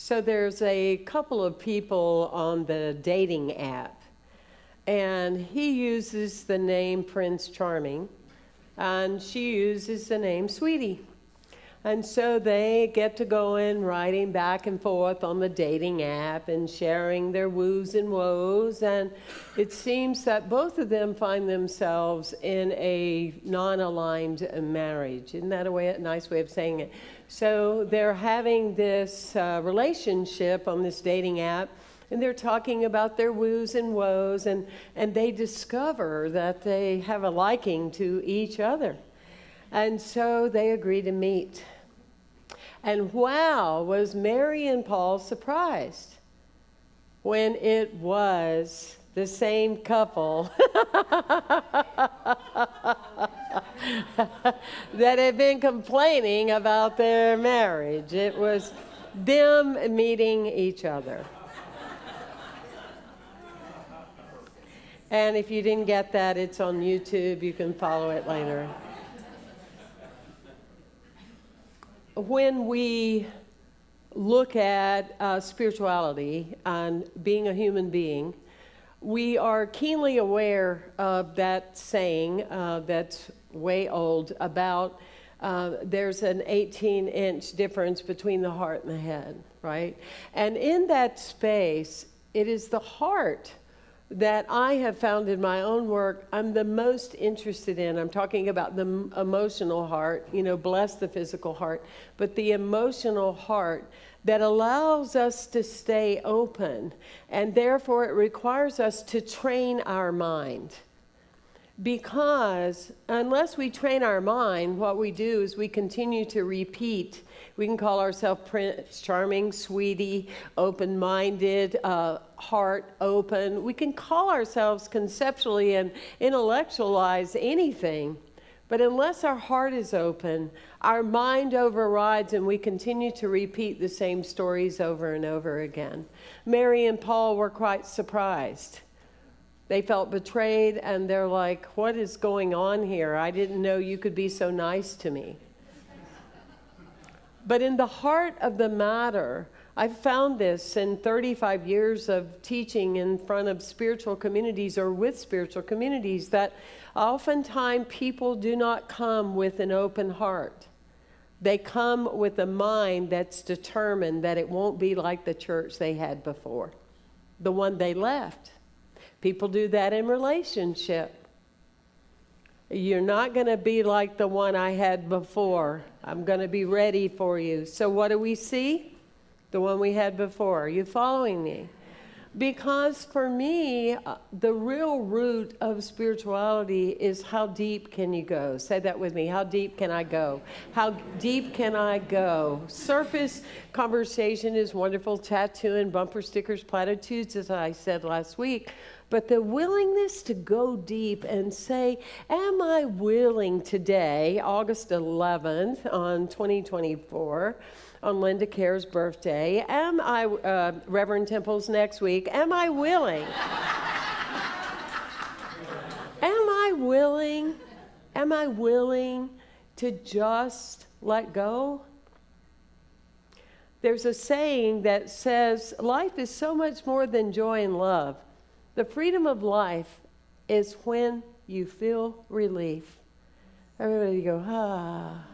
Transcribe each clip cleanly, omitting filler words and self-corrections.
So there's a couple of people on the dating app, and he uses the name Prince Charming, and she uses the name Sweetie. And so they get to go in writing back and forth on the dating app and sharing their woos and woes. And it seems that both of them find themselves in a non-aligned marriage. Isn't that a nice way of saying it? So they're having this relationship on this dating app, and they're talking about their woos and woes, and they discover that they have a liking to each other. And so they agree to meet. And wow, was Mary and Paul surprised when it was the same couple that had been complaining about their marriage. It was them meeting each other. And if you didn't get that, it's on YouTube. You can follow it later. When we look at spirituality and being a human being, we are keenly aware of that saying that's way old about there's an 18-inch difference between the heart and the head, right? And in that space, it is the heart that I have found in my own work I'm the most interested in. I'm talking about the emotional heart, bless the physical heart, but the emotional heart that allows us to stay open, and therefore it requires us to train our mind. Because unless we train our mind, what we do is we continue to repeat. We can call ourselves Prince Charming, Sweetie, open-minded, heart open. We can call ourselves conceptually and intellectualize anything. But unless our heart is open, our mind overrides and we continue to repeat the same stories over and over again. Mary and Paul were quite surprised. They felt betrayed, and they're like, what is going on here? I didn't know you could be so nice to me. But in the heart of the matter, I've found this in 35 years of teaching in front of spiritual communities or with spiritual communities, that oftentimes people do not come with an open heart. They come with a mind that's determined that it won't be like the church they had before, the one they left. People do that in relationship. You're not going to be like the one I had before. I'm going to be ready for you. So what do we see? The one we had before. Are you following me? Because for me, the real root of spirituality is how deep can you go? Say that with me. How deep can I go? How deep can I go? Surface conversation is wonderful. Tattooing, bumper stickers, platitudes, as I said last week. But the willingness to go deep and say, am I willing today, August 11th on 2024, on Linda Care's birthday, am I, Reverend Temple's next week, am I willing? Am I willing to just let go? There's a saying that says, life is so much more than joy and love. The freedom of life is when you feel relief. Everybody go, ah.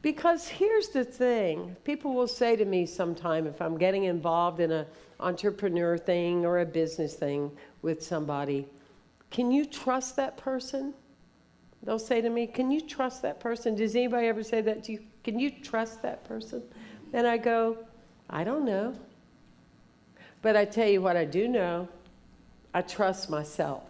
Because here's the thing. People will say to me sometime if I'm getting involved in an entrepreneur thing or a business thing with somebody, can you trust that person? They'll say to me, can you trust that person? Does anybody ever say that to you? Can you trust that person? And I go, I don't know. But I tell you what I do know, I trust myself.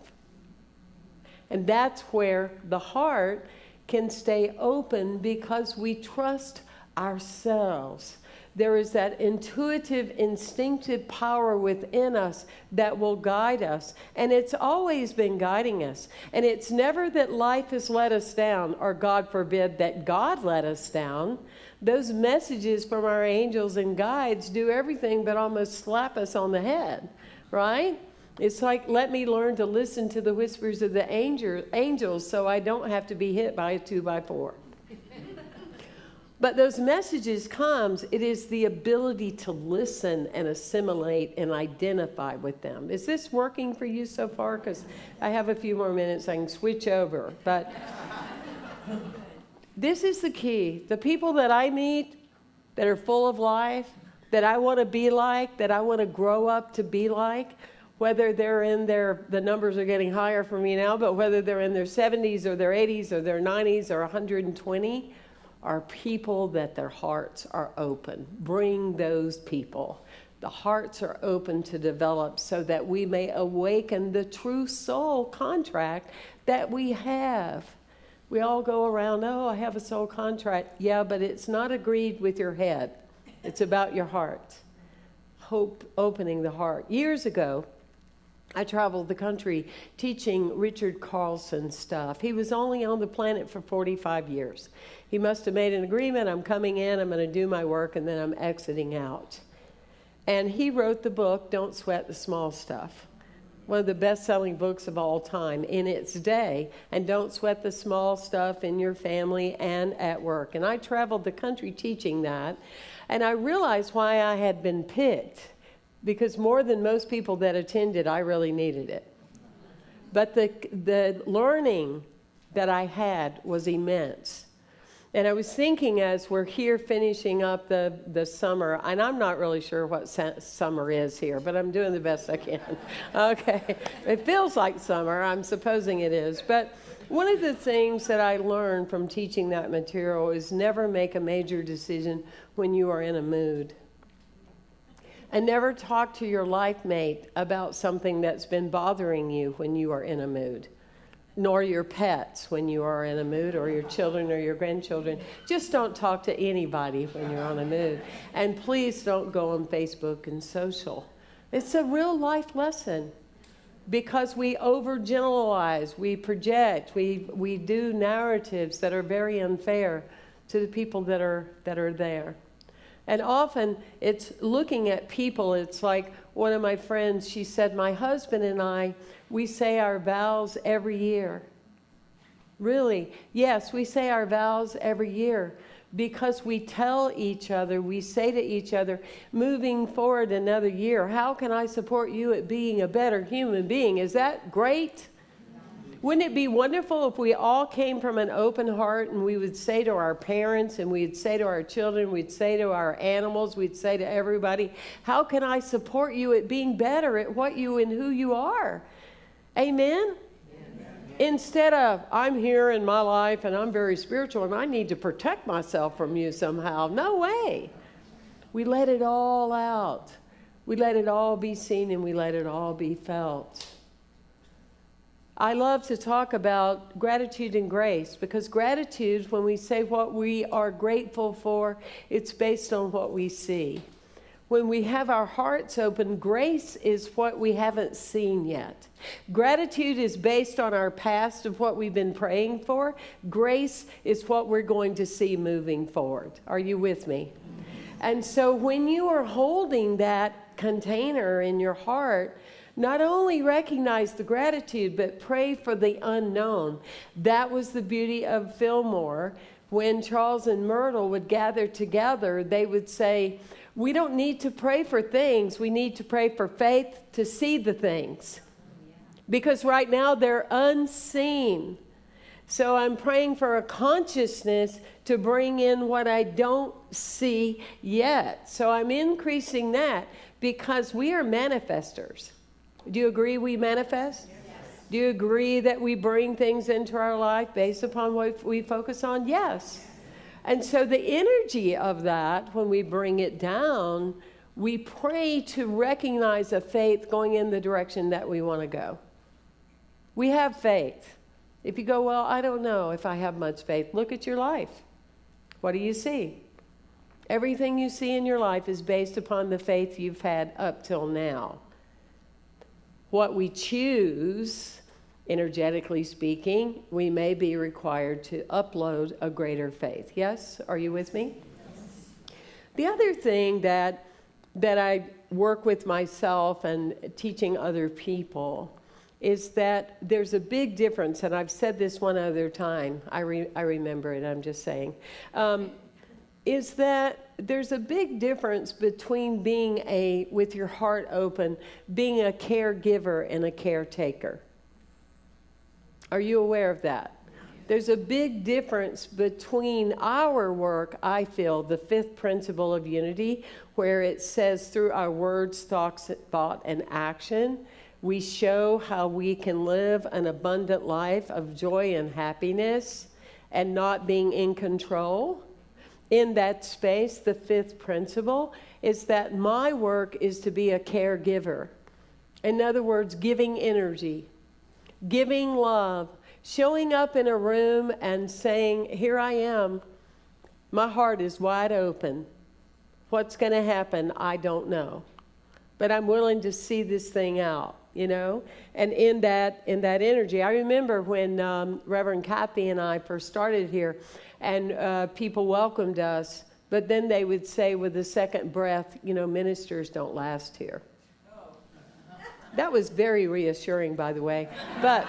And that's where the heart can stay open because we trust ourselves. There is that intuitive, instinctive power within us that will guide us. And it's always been guiding us. And it's never that life has let us down, or God forbid that God let us down. Those messages from our angels and guides do everything but almost slap us on the head, right? It's like, let me learn to listen to the whispers of the angels so I don't have to be hit by a 2x4. But those messages comes, it is the ability to listen and assimilate and identify with them. Is this working for you so far? Because I have a few more minutes, I can switch over. But this is the key. The people that I meet that are full of life, that I want to be like, that I want to grow up to be like, whether they're in the numbers are getting higher for me now, but whether they're in their 70s or their 80s or their 90s or 120, are people that their hearts are open. Bring those people. The hearts are open to develop so that we may awaken the true soul contract that we have. We all go around, oh, I have a soul contract. Yeah, but it's not agreed with your head. It's about your heart. Hope, opening the heart. Years ago, I traveled the country teaching Richard Carlson stuff. He was only on the planet for 45 years. He must have made an agreement, I'm coming in, I'm going to do my work, and then I'm exiting out. And he wrote the book, Don't Sweat the Small Stuff. One of the best-selling books of all time in its day. And don't sweat the small stuff in your family and at work. And I traveled the country teaching that. And I realized why I had been picked. Because more than most people that attended, I really needed it. But the learning that I had was immense. And I was thinking as we're here finishing up the summer, and I'm not really sure what summer is here, but I'm doing the best I can. Okay. It feels like summer. I'm supposing it is. But one of the things that I learned from teaching that material is never make a major decision when you are in a mood. And never talk to your life mate about something that's been bothering you when you are in a mood. Nor your pets when you are in a mood, or your children or your grandchildren. Just don't talk to anybody when you're on a mood. And please don't go on Facebook and social. It's a real life lesson. Because we overgeneralize, we project, we do narratives that are very unfair to the people that are there. And often it's looking at people. It's like one of my friends, she said, my husband and I, we say our vows every year. Really? Yes, we say our vows every year because we tell each other, we say to each other, moving forward another year, how can I support you at being a better human being? Is that great? Wouldn't it be wonderful if we all came from an open heart and we would say to our parents and we'd say to our children, we'd say to our animals, we'd say to everybody, how can I support you at being better at what you and who you are? Amen? Instead of, I'm here in my life and I'm very spiritual and I need to protect myself from you somehow. No way. We let it all out. We let it all be seen and we let it all be felt. I love to talk about gratitude and grace because gratitude, when we say what we are grateful for, it's based on what we see. When we have our hearts open, grace is what we haven't seen yet. Gratitude is based on our past of what we've been praying for. Grace is what we're going to see moving forward. Are you with me? And so when you are holding that container in your heart, not only recognize the gratitude, but pray for the unknown. That was the beauty of Fillmore. When Charles and Myrtle would gather together, they would say, we don't need to pray for things. We need to pray for faith to see the things. Because right now they're unseen. So I'm praying for a consciousness to bring in what I don't see yet. So I'm increasing that because we are manifestors. Do you agree we manifest? Yes. Do you agree that we bring things into our life based upon what we focus on? Yes. And so the energy of that, when we bring it down, we pray to recognize a faith going in the direction that we want to go. We have faith. If you go, well, I don't know if I have much faith, look at your life. What do you see? Everything you see in your life is based upon the faith you've had up till now. What we choose, energetically speaking, we may be required to upload a greater faith. Yes? Are you with me? Yes. The other thing that I work with myself and teaching other people is that there's a big difference, and I've said this one other time. I remember it, I'm just saying. is that there's a big difference between being with your heart open, being a caregiver and a caretaker. Are you aware of that? There's a big difference between our work, I feel, the fifth principle of unity, where it says through our words, thought, and action, we show how we can live an abundant life of joy and happiness and not being in control. In that space, the fifth principle is that my work is to be a caregiver. In other words, giving energy, giving love, showing up in a room and saying, here I am. My heart is wide open. What's going to happen, I don't know. But I'm willing to see this thing out, you know? And in that energy, I remember when Reverend Kathy and I first started here, and people welcomed us, but then they would say with a second breath, you know, ministers don't last here. That was very reassuring, by the way. But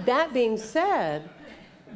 that being said,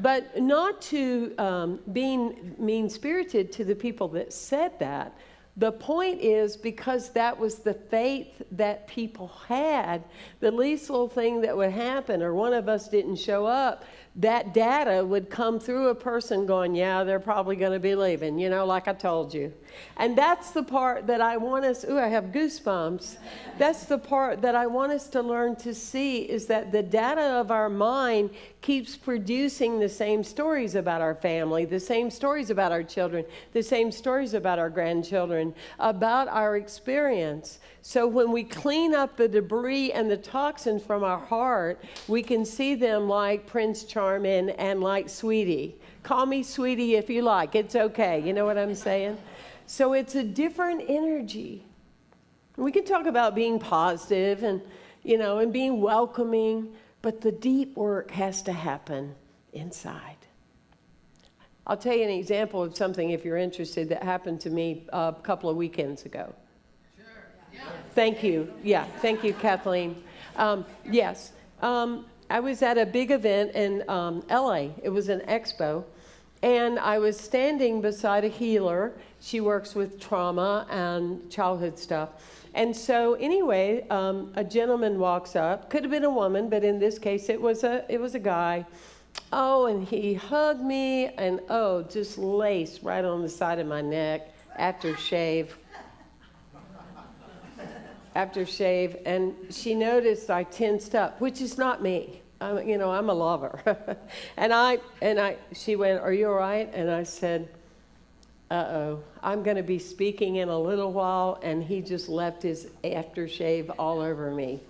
but not to being mean-spirited to the people that said that. The point is, because that was the faith that people had, the least little thing that would happen, or one of us didn't show up, that data would come through a person going, yeah, they're probably going to be leaving, you know, like I told you. And that's the part that I want us, I have goosebumps. That's the part that I want us to learn to see, is that the data of our mind keeps producing the same stories about our family, the same stories about our children, the same stories about our grandchildren, about our experience. So when we clean up the debris and the toxins from our heart, we can see them like Prince Charming and like Sweetie. Call me Sweetie if you like. It's okay. You know what I'm saying? So it's a different energy. We can talk about being positive and, you know, and being welcoming, but the deep work has to happen inside. I'll tell you an example of something, if you're interested, that happened to me a couple of weekends ago. Sure. Yeah. Thank you. Yeah, thank you, Kathleen. Yes, I was at a big event in LA. It was an expo. And I was standing beside a healer. She works with trauma and childhood stuff. And so anyway, a gentleman walks up. Could have been a woman, but in this case, it was a guy. Oh, and he hugged me, and oh, just lace right on the side of my neck, aftershave. And she noticed I tensed up, which is not me. I'm a lover. She went, are you all right? And I said, uh-oh, I'm going to be speaking in a little while, and he just left his aftershave all over me.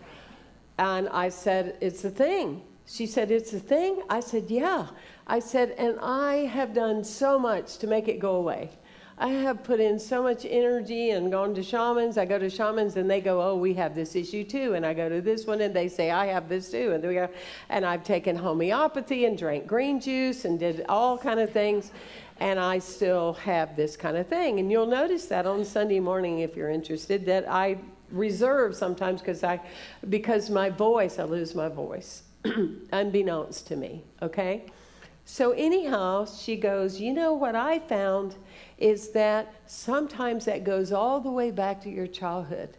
And I said, it's a thing. She said, it's a thing? I said, yeah. I said, and I have done so much to make it go away. I have put in so much energy and gone to shamans. I go to shamans and they go, oh, we have this issue too. And I go to this one and they say, I have this too. And I've taken homeopathy and drank green juice and did all kind of things. And I still have this kind of thing. And you'll notice that on Sunday morning, if you're interested, that I reserve sometimes because my voice, I lose my voice, unbeknownst to me, okay? So anyhow, she goes, you know what I found is that sometimes that goes all the way back to your childhood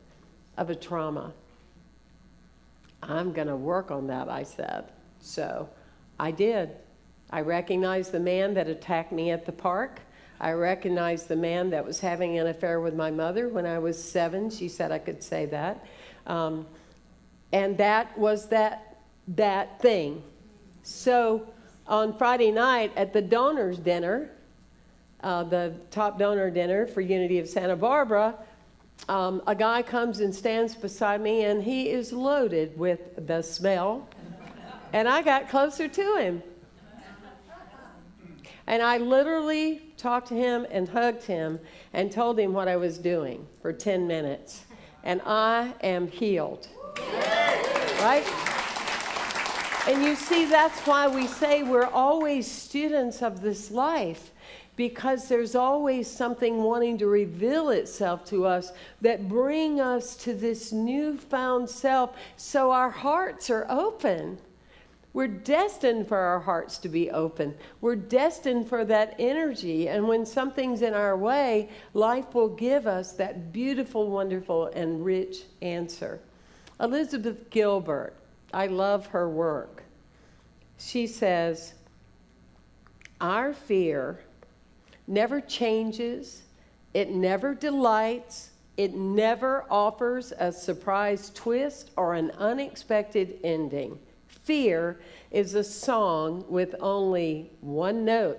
of a trauma. I'm going to work on that, I said. So I did. I recognized the man that attacked me at the park. I recognized the man that was having an affair with my mother when I was 7. She said I could say that. And that was that thing. So on Friday night at the donors dinner, the top donor dinner for Unity of Santa Barbara, a guy comes and stands beside me, and he is loaded with the smell. And I got closer to him. And I literally talked to him and hugged him and told him what I was doing for 10 minutes. And I am healed. Right? And you see, that's why we say we're always students of this life, because there's always something wanting to reveal itself to us that bring us to this newfound self, so our hearts are open. We're destined for our hearts to be open. We're destined for that energy. And when something's in our way, life will give us that beautiful, wonderful, and rich answer. Elizabeth Gilbert, I love her work. She says, our fear never changes, it never delights, it never offers a surprise twist or an unexpected ending. Fear is a song with only one note,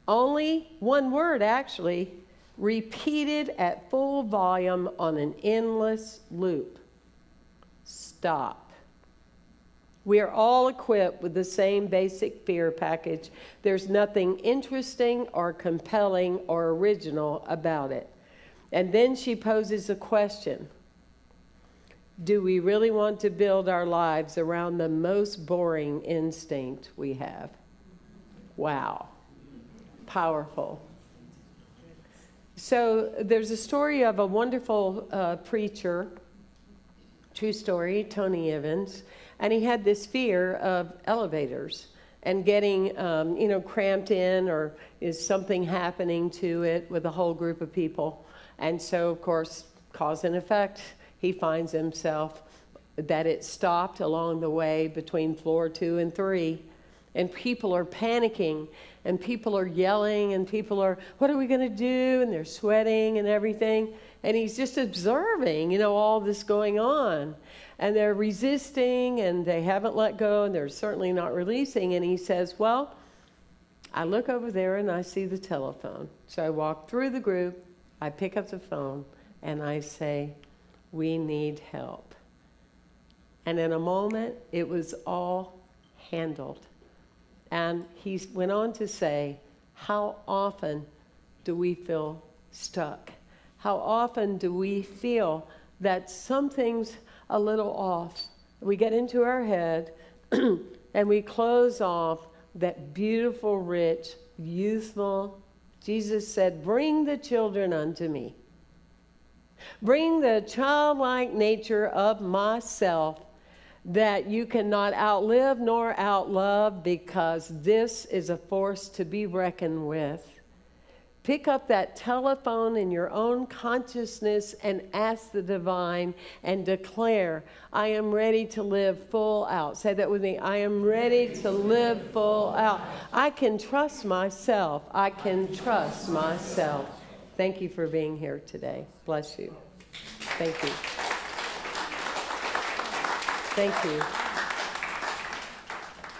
only one word actually, repeated at full volume on an endless loop. Stop. We are all equipped with the same basic fear package. There's nothing interesting or compelling or original about it. And then she poses a question. Do we really want to build our lives around the most boring instinct we have? Wow. Powerful. So there's a story of a wonderful preacher, true story, Tony Evans, and he had this fear of elevators and getting, cramped in, or is something happening to it with a whole group of people. And so, of course, cause and effect, he finds himself that it stopped along the way between floor 2 and 3, and people are panicking, and people are yelling, and people are, what are we going to do? And they're sweating and everything. And he's just observing, all this going on. And they're resisting, and they haven't let go, and they're certainly not releasing. And he says, well, I look over there, and I see the telephone. So I walk through the group, I pick up the phone, and I say, we need help. And in a moment, it was all handled. And he went on to say, how often do we feel stuck? How often do we feel that something's a little off? We get into our head and we close off that beautiful, rich, youthful. Jesus said, bring the children unto me. Bring the childlike nature of myself that you cannot outlive nor outlove, because this is a force to be reckoned with. Pick up that telephone in your own consciousness and ask the divine and declare, I am ready to live full out. Say that with me. I am ready to live full out. I can trust myself. I can trust myself. Thank you for being here today. Bless you. Thank you. Thank you.